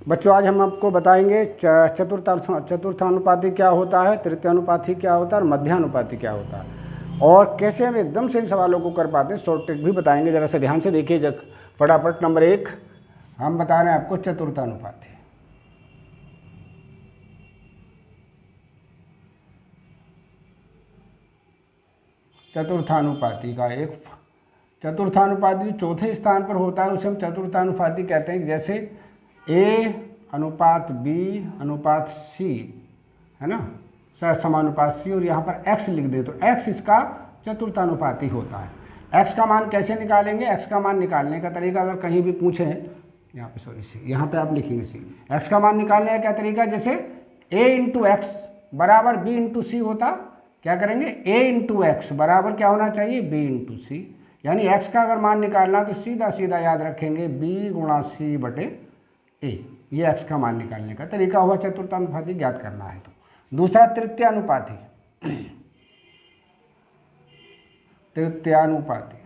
बच्चों आज हम आपको बताएंगे चतुर्थानुपाती क्या होता है, तृतीयानुपाती क्या होता है और मध्यानुपाती क्या होता है, और कैसे हम एकदम से इन सवालों को कर पाते हैं। शॉर्ट ट्रिक भी बताएंगे, ज़रा से ध्यान से देखिए। जब फटाफट नंबर 1 हम बता रहे हैं आपको चतुर्थानुपाती। चतुर्थानुपाती का एक चतुर्थानुपाती जो चौथे स्थान पर होता है उसे हम चतुर्थानुपाती कहते हैं। जैसे A अनुपात B अनुपात C है ना, समानुपात C, और यहाँ पर X लिख दे तो X इसका चतुर्थानुपाती होता है। X का मान कैसे निकालेंगे? X का मान निकालने का तरीका अगर कहीं भी पूछे, यहाँ पे सॉरी C, यहाँ पे आप लिखेंगे C। X का मान निकालने का क्या तरीका? जैसे A इंटू एक्स बराबर B इंटू C होता, क्या करेंगे? A इंटू एक्स बराबर क्या होना चाहिए? B into C। यानी x का अगर मान निकालना तो सीधा सीधा याद रखेंगे b गुणा c बटे a। ये x का मान निकालने का तरीका हुआ चतुर्थानुपाती ज्ञात करना है। तो दूसरा तृतीयानुपाती। तृतीयानुपाती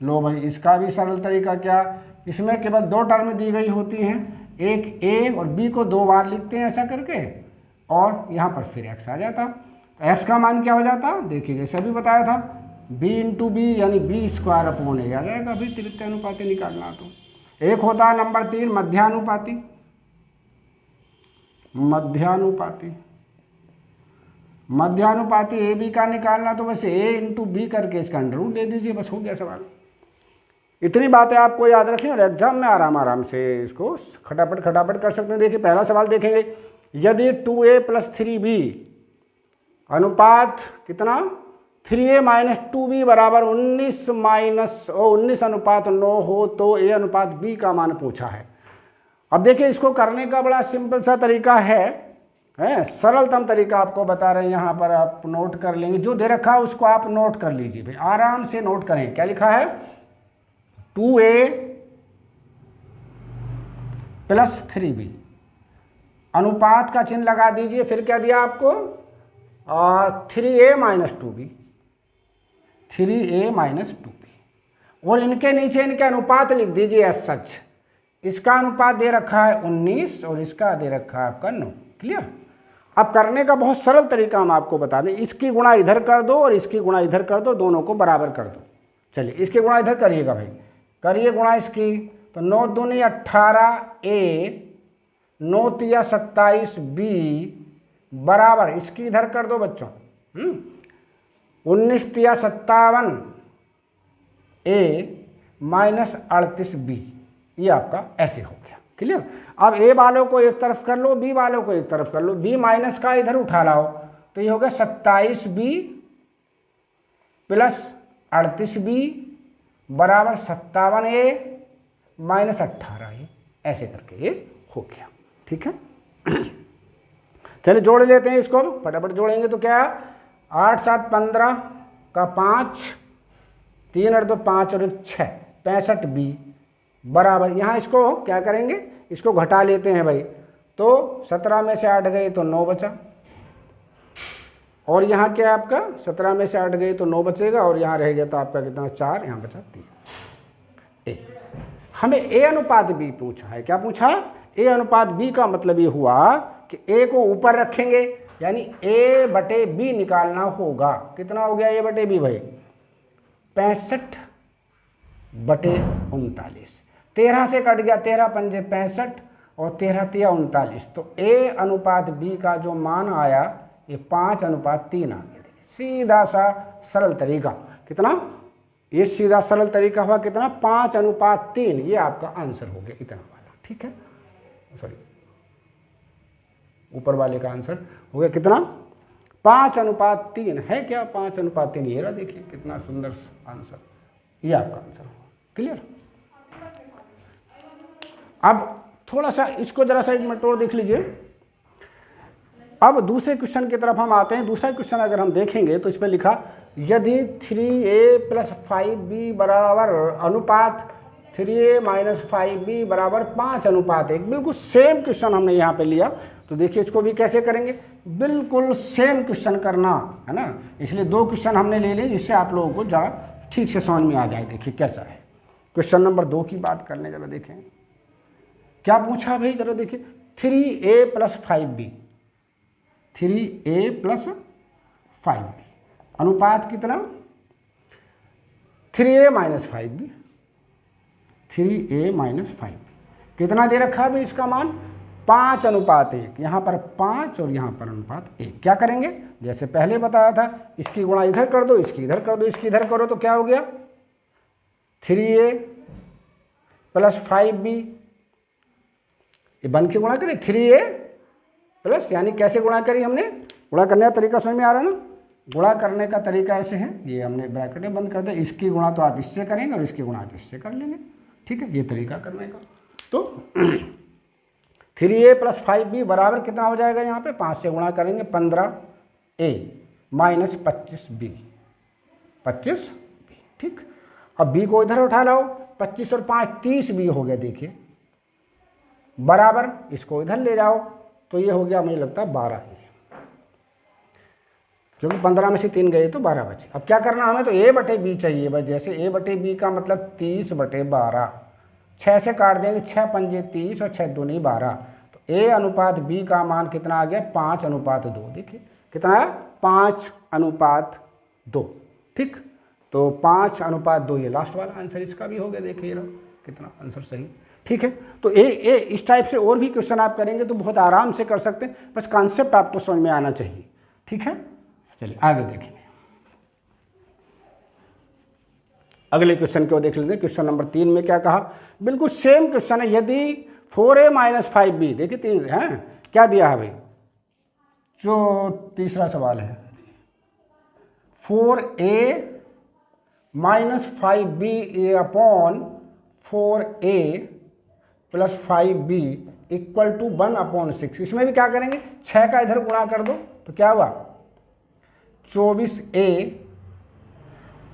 लो भाई, इसका भी सरल तरीका क्या, इसमें केवल 2 टर्म दी गई होती हैं, एक a और b को 2 बार लिखते हैं ऐसा करके, और यहाँ पर फिर x आ जाता। तो x का मान क्या हो जाता? देखिए जैसे अभी बताया था, b इंटू बी यानी b स्क्वायर अपॉन a आ जाएगा। अभी तृतीयानुपाती निकालना तो एक होता है नंबर 3 मध्यानुपाती। मध्यानुपाती ए बी का निकालना तो वैसे a इंटू बी करके इसका अंडर रूट दे दीजिए, बस हो गया सवाल। इतनी बातें आपको याद रखें और एग्जाम में आराम से इसको खटापट कर सकते हैं। देखिए पहला सवाल देखेंगे, यदि 2a + 3b अनुपात कितना 3a - 2b बराबर 19 अनुपात 9 हो तो a अनुपात b का मान पूछा है। अब देखिए इसको करने का बड़ा सिंपल सा तरीका है, सरलतम तरीका आपको बता रहे हैं। यहाँ पर आप नोट कर लेंगे, जो दे रखा है उसको आप नोट कर लीजिए भाई, आराम से नोट करें। क्या लिखा है? 2a + 3b अनुपात का चिन्ह लगा दीजिए, फिर क्या दिया आपको? 3a - 2b, 3a - 2b, और इनके नीचे इनके अनुपात लिख दीजिए एज सच। इसका अनुपात दे रखा है 19 और इसका दे रखा है आपका 9। क्लियर? अब करने का बहुत सरल तरीका हम आपको बता दें, इसकी गुणा इधर कर दो और इसकी गुणा इधर कर दो, दोनों को बराबर कर दो। चलिए इसकी गुणा इधर करिएगा भाई, करिए गुणा इसकी। तो 9 दूनी 18a, 9 तिया 27b बराबर, इसकी इधर कर दो बच्चों, 19 तिया 57a - 38b। ये आपका ऐसे हो गया। क्लियर? अब a वालों को एक तरफ कर लो, b वालों को एक तरफ कर लो, b माइनस का इधर उठा लाओ, तो ये हो गया 27b + 38b बराबर 57a - 18a। ऐसे करके ये हो गया। ठीक है, चलिए जोड़ लेते हैं इसको, फटाफट जोड़ेंगे तो क्या, 8 7 15 का 5, 3 और 2 5 और 1 6, 65b बराबर, यहाँ इसको क्या करेंगे, इसको घटा लेते हैं भाई। तो 17 में से 8 गए तो 9 बचा, और यहाँ क्या आपका 17 में से 8 गए तो 9 बचेगा, और यहाँ रह गया तो आपका कितना 4, यहाँ बचा 3। हमें a अनुपात b पूछा है। क्या पूछा? a अनुपात b का मतलब ये हुआ कि a को ऊपर रखेंगे, यानी a बटे b निकालना होगा। कितना हो गया a बटे b भाई? 65 बटे 39। 13 से कट गया, 13 पंजे 65 और 13 तिया 39। तो a अनुपात b का जो मान आया ये 5 अनुपात 3 आ गया। सीधा सा सरल तरीका, कितना ये सीधा सरल तरीका हुआ, कितना 5 अनुपात 3। ये आपका आंसर हो गया, इतना वाला। ठीक है, सॉरी ऊपर वाले का आंसर हो गया कितना, 5 अनुपात 3 है। क्या 5 अनुपात 3? ये रहा, देखिए कितना सुंदर आंसर, ये आपका आंसर होगा। क्लियर? अब थोड़ा सा इसको जरा सा एक मिनट और देख लीजिए। अब दूसरे क्वेश्चन की तरफ हम आते हैं। दूसरा क्वेश्चन अगर हम देखेंगे तो इस पर लिखा, यदि 3a + 5b बराबर अनुपात 3a - 5b बराबर 5 अनुपात 1। बिल्कुल सेम क्वेश्चन हमने यहाँ पे लिया। तो देखिए इसको भी कैसे करेंगे, बिल्कुल सेम क्वेश्चन करना है ना, इसलिए 2 क्वेश्चन हमने ले लिए जिससे आप लोगों को जरा ठीक से समझ में आ जाए। देखिए कैसा है क्वेश्चन नंबर 2 की बात करने, जरा देखें। क्या पूछा भाई जरा देखिए, 3a plus 5b, 3a plus 5b अनुपात कितना, 3a minus 5b, 3a minus 5b कितना दे रखा है भाई इसका मान 5:1, यहाँ पर 5 और यहाँ पर अनुपात 1। क्या करेंगे, जैसे पहले बताया था, इसकी गुणा इधर कर दो, इसकी इधर कर दो, इसकी इधर करो, तो क्या हो गया 3a प्लस 5b, ये बन के गुणा करें 3a प्लस, यानी कैसे गुणा करी हमने, गुणा करने का तरीका समझ में आ रहा है ना, गुणा करने का तरीका ऐसे है, ये हमने ब्रैकेट में बंद कर दिया, इसकी गुणा तो आप इससे करेंगे और इसकी गुणा आप इससे कर लेंगे, ठीक है, ये तरीका करने का। तो 3a प्लस 5b बराबर कितना हो जाएगा, यहाँ पे 5 से गुणा करेंगे 15a माइनस 25b, 25b, ठीक। अब b को इधर उठा लाओ, 25 और 5 30b हो गया, देखिए बराबर, इसको इधर ले जाओ तो ये हो गया मुझे लगता है 12a, क्योंकि 15 में से 3 गए तो 12 बचे। अब क्या करना हमें, तो a बटे b चाहिए बस, जैसे a बटे b का मतलब 30/12, 6 से काट देंगे, 6 पंजे 30 और 6 दूनी 12, तो a अनुपात b का मान कितना आ गया 5:2, देखिए कितना है 5:2, ठीक। तो 5:2 ये लास्ट वाला आंसर इसका भी हो गया, देखिए कितना आंसर सही, ठीक है। तो ए इस टाइप से और भी क्वेश्चन आप करेंगे तो बहुत आराम से कर सकते हैं, बस कॉन्सेप्ट आपको समझ में आना चाहिए, ठीक है। चलिए आगे देखेंगे, अगले क्वेश्चन को देख लेते हैं। क्वेश्चन नंबर 3 में क्या कहा, बिल्कुल सेम क्वेश्चन है, यदि 4a माइनस 5b, देखिए 3 है, क्या दिया है भाई, जो तीसरा सवाल है 4a minus 5b a upon 4a plus 5b equal to 1/6। इसमें भी क्या करेंगे, 6 का इधर गुणा कर दो तो क्या हुआ 24a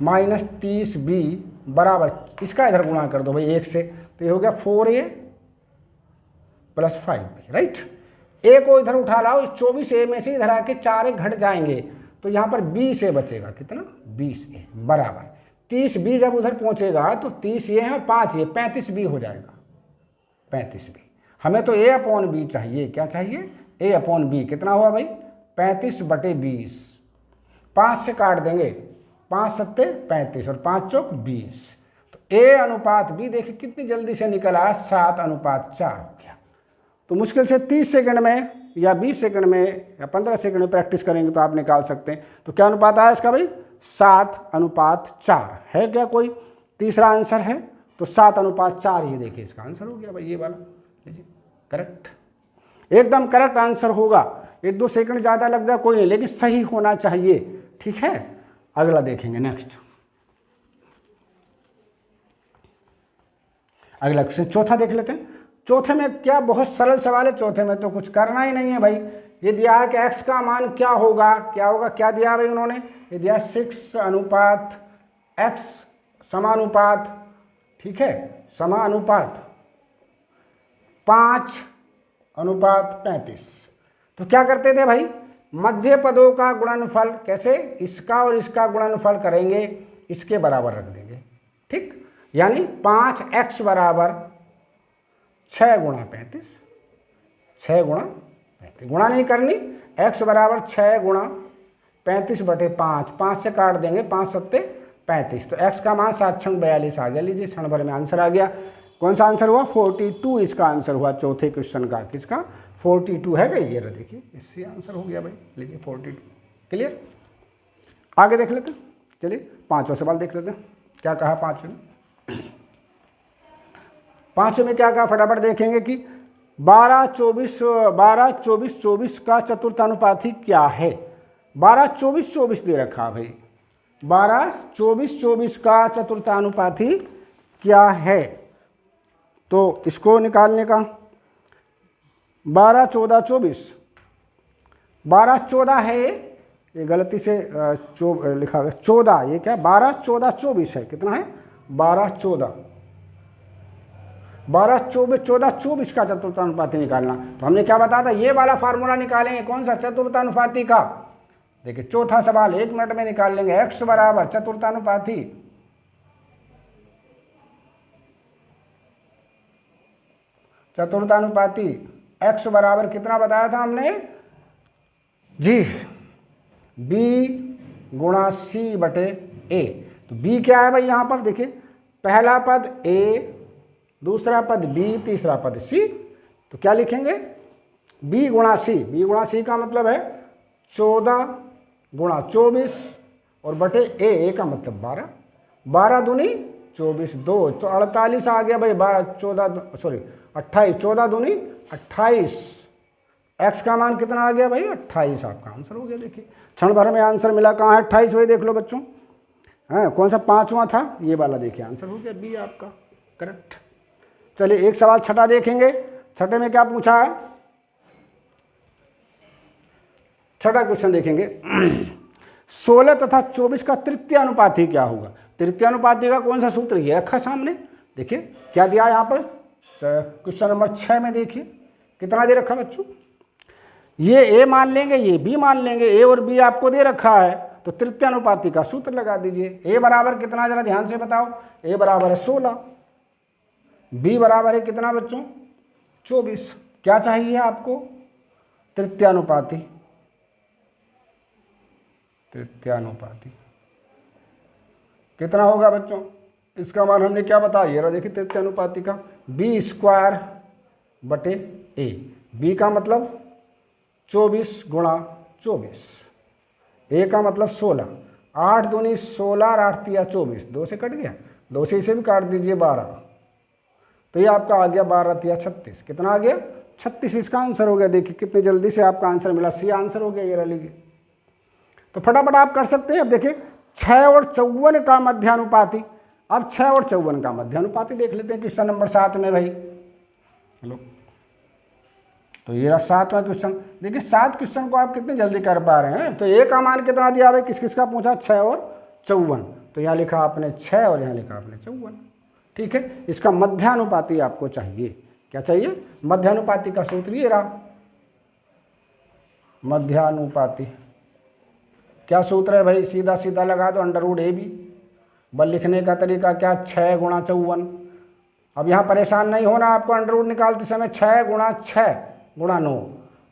माइनस 30b बराबर, इसका इधर गुणा कर दो भाई 1 से, तो ये हो गया 4a plus 5b, right. a को इधर उठा लाओ, इस 24a में से इधर आके 4a घट जाएंगे, तो यहाँ पर b से बचेगा कितना 20a बराबर 30b, जब उधर पहुँचेगा तो 30 ये है 5 ये 35b हो जाएगा, 35b। हमें तो a अपॉन b चाहिए, क्या चाहिए a अपॉन b, कितना हुआ भाई 35/20, 5 से काट देंगे, 5 सत्ते 35 और 5 चौक 20, तो a अनुपात b देखिए कितनी जल्दी से निकला 7:4 हो गया। तो मुश्किल से 30 सेकंड में या 20 सेकंड में या 15 सेकंड में प्रैक्टिस करेंगे तो आप निकाल सकते हैं। तो क्या अनुपात आया इसका भाई 7:4 है, क्या कोई तीसरा आंसर है, तो 7:4 ही देखिए इसका आंसर हो गया भाई, ये वाला करेक्ट, एकदम करेक्ट आंसर होगा। 1-2 सेकंड ज़्यादा लग जाए कोई नहीं, लेकिन सही होना चाहिए, ठीक है। अगला देखेंगे, नेक्स्ट अगला क्वेश्चन चौथा देख लेते हैं। चौथे में क्या बहुत सरल सवाल है, चौथे में तो कुछ करना ही नहीं है भाई। ये दिया है कि x का मान क्या होगा, क्या दिया भाई उन्होंने, ये दिया 6:x समानुपात, ठीक है, समानुपात 5:35। तो क्या करते थे भाई, मध्य पदों का गुणनफल, कैसे, इसका और इसका गुणनफल करेंगे, इसके बराबर रख देंगे, ठीक। यानी 5x बराबर 6 गुणा 35, 6 गुणा 35, गुणा नहीं करनी, x बराबर 6 गुणा 35/5, 5 से काट देंगे, 5 सत्ते 35, तो x का मान 7×42 आ गया। लीजिए क्षण भर में आंसर आ गया। कौन सा आंसर हुआ 42, इसका आंसर हुआ चौथे क्वेश्चन का, किसका 42 है क्या, ये देखिए इससे आंसर हो गया भाई, लीजिए 42, क्लियर। आगे देख लेते हैं, चलिए 5वां सवाल देख लेते हैं, क्या कहा 5वें में क्या कहा, फटाफट देखेंगे कि 12-24 का चतुर्थानुपाती क्या है। 12-24 दे रखा भाई, 12-24 का चतुर्थानुपाती क्या है, तो इसको निकालने का 12-14-24, 12-14 है, ये गलती से लिखा गया 14, ये क्या 12-14-24 है, कितना है 12-14 का चतुर्थानुपाती निकालना। तो हमने क्या बताया था, ये वाला फार्मूला निकालेंगे, कौन सा चतुर्थानुपाती का। देखिए चौथा सवाल 1 मिनट में निकाल लेंगे, x बराबर चतुर्थानुपाती चतुर्थानुपाती x बराबर कितना बताया था हमने जी, b गुणा c बटे a। तो b क्या है भाई यहाँ पर देखिए, पहला पद a, दूसरा पद b, तीसरा पद c। तो क्या लिखेंगे b गुणा c का मतलब है 14 गुणा 24 और बटे a का मतलब 12, 12 दूनी 24, 2 तो 48 आ गया भाई, 28, 14 दूनी 28, x का मान कितना आ गया भाई 28, आपका आंसर हो गया। देखिए क्षण भर में आंसर मिला, कहाँ है 28 भाई, देख लो बच्चों, हाँ कौन सा पांचवा था, ये वाला, देखिए आंसर हो गया बी आपका करेक्ट। चलिए एक सवाल छठा देखेंगे, छठे में क्या पूछा है, छठा क्वेश्चन देखेंगे 16 तथा 24 का तृतीय अनुपाती क्या होगा। तृतीय अनुपाती का कौन सा सूत्र, ये रखा सामने, देखिए क्या दिया यहाँ पर, क्वेश्चन नंबर 6 में देखिए कितना दे रखा बच्चों, ये ए मान लेंगे, ये बी मान लेंगे, ए और बी आपको दे रखा है, तो तृतीय अनुपाती का सूत्र लगा दीजिए। ए बराबर कितना, जरा ध्यान से बताओ, ए बराबर है 16, बी बराबर है कितना बच्चों 24, क्या चाहिए आपको तृतीय अनुपाती, तृतीय अनुपाती कितना होगा बच्चों, इसका मान हमने क्या बताया, ये रहा देखिए तृतीय अनुपाती का बी स्क्वायर बटे ए, बी का मतलब 24 गुणा 24, ए का मतलब 16, 8 दूनी 16 और 8 तिया 24, 2 से कट गया, 2 से इसे भी काट दीजिए 12, तो ये आपका आ गया 12 तिया 36, कितना आ गया 36, इसका आंसर हो गया। देखिए कितनी जल्दी से आपका आंसर मिला, सी आंसर हो गया ये रहा, लीजिए तो फटाफट आप कर सकते हैं। अब देखिए 6 और 54 का मध्यानुपाती, अब 6 और 54 का मध्यानुपाती देख लेते हैं क्वेश्चन नंबर 7 में भाई, हेलो, तो ये रहा 7वां क्वेश्चन। देखिए 7 क्वेश्चन को आप कितने जल्दी कर पा रहे हैं। तो ए का मान कितना दिया भाई, किस किस का पूछा, 6 और 54, तो यहाँ लिखा आपने 6 और यहाँ लिखा आपने 54, ठीक है। इसका मध्यानुपाती आपको चाहिए, क्या चाहिए, मध्यानुपाती का सूत्र ये रहा, मध्यानुपाती क्या सूत्र है भाई, सीधा सीधा लगा दो √ab, बल लिखने का तरीका क्या, 6 गुणा 54। अब यहाँ परेशान नहीं होना आपको, अंडर निकालते समय 6 गुणा 6 गुणा 9,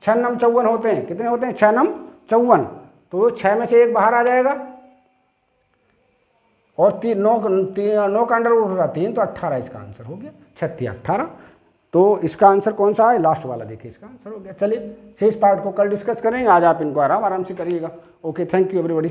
6 नम 54 होते हैं, कितने होते हैं 6 नम 54, तो 6 में से एक बाहर आ जाएगा और 9 का अंडर होगा 3, तो 18 इसका आंसर हो गया, 36 18, तो इसका आंसर कौन सा है, लास्ट वाला, देखिए इसका आंसर हो गया। चलिए शेष पार्ट को कल डिस्कस करेंगे, आज आप इनको आराम से करिएगा। Okay, thank you everybody.